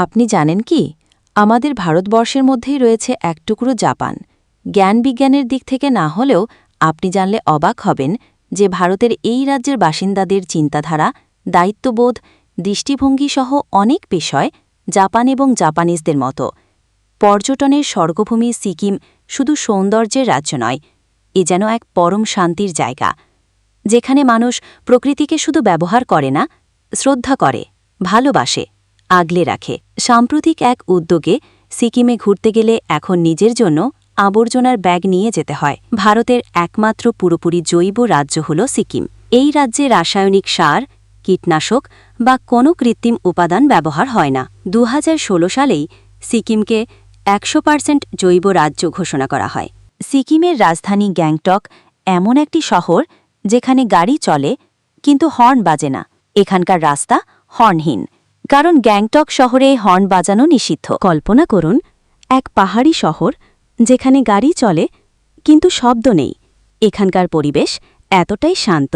আপনি জানেন কি আমাদের ভারতবর্ষের মধ্যেই রয়েছে এক টুকরো জাপান। জ্ঞান বিজ্ঞানের দিক থেকে না হলেও আপনি জানলে অবাক হবেন যে ভারতের এই রাজ্যের বাসিন্দাদের চিন্তাধারা, দায়িত্ববোধ, দৃষ্টিভঙ্গি সহ অনেক বিষয় জাপান এবং জাপানিজদের মতো। পর্যটনের স্বর্গভূমি সিকিম শুধু সৌন্দর্যের রাজ্য নয়, এ যেন এক পরম শান্তির জায়গা, যেখানে মানুষ প্রকৃতিকে শুধু ব্যবহার করে না, শ্রদ্ধা করে, ভালোবাসে, আগলে রাখে। সাম্প্রতিক এক উদ্যোগে সিকিমে ঘুরতে গেলে এখন নিজের জন্য আবর্জনার ব্যাগ নিয়ে যেতে হয়। ভারতের একমাত্র পুরোপুরি জৈব রাজ্য হল সিকিম। এই রাজ্যে রাসায়নিক সার, কীটনাশক বা কোনো কৃত্রিম উপাদান ব্যবহার হয় না। 2016 সালেই সিকিমকে 100% জৈব রাজ্য ঘোষণা করা হয়। সিকিমের রাজধানী গ্যাংটক এমন একটি শহর যেখানে গাড়ি চলে কিন্তু হর্ন বাজে না। এখানকার রাস্তা হর্নহীন, কারণ গ্যাংটক শহরে হর্ন বাজানো নিষিদ্ধ। কল্পনা করুন এক পাহাড়ি শহর যেখানে গাড়ি চলে কিন্তু শব্দ নেই। এখানকার পরিবেশ এতটাই শান্ত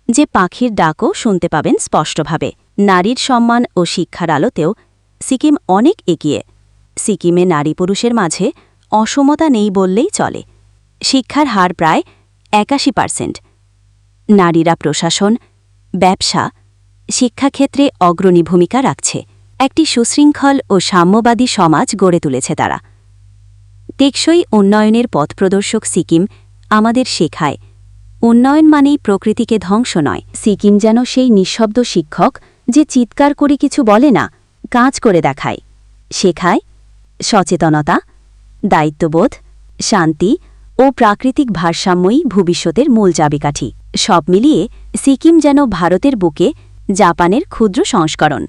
যে পাখির ডাকও শুনতে পাবেন স্পষ্টভাবে। নারীর সম্মান ও শিক্ষার আলোতেও সিকিম অনেক এগিয়ে। সিকিমে নারী পুরুষের মাঝে অসমতা নেই বললেই চলে। শিক্ষার হার প্রায় 81%। নারীরা প্রশাসন, ব্যবসা, শিক্ষাক্ষেত্রে অগ্রণী ভূমিকা রাখছে। একটি সুশৃঙ্খল ও সাম্যবাদী সমাজ গড়ে তুলেছে তারা। টেকসই উন্নয়নের পথপ্রদর্শক সিকিম আমাদের শেখায়, উন্নয়ন মানেই প্রকৃতিকে ধ্বংস নয়। সিকিম যেন সেই নিঃশব্দ শিক্ষক যে চিৎকার করে কিছু বলে না, কাজ করে দেখায়। শেখায় সচেতনতা, দায়িত্ববোধ, শান্তি ও প্রাকৃতিক ভারসাম্যই ভবিষ্যতের মূল চাবিকাঠি। সব মিলিয়ে সিকিম যেন ভারতের বুকে জাপানের ক্ষুদ্র সংস্করণ।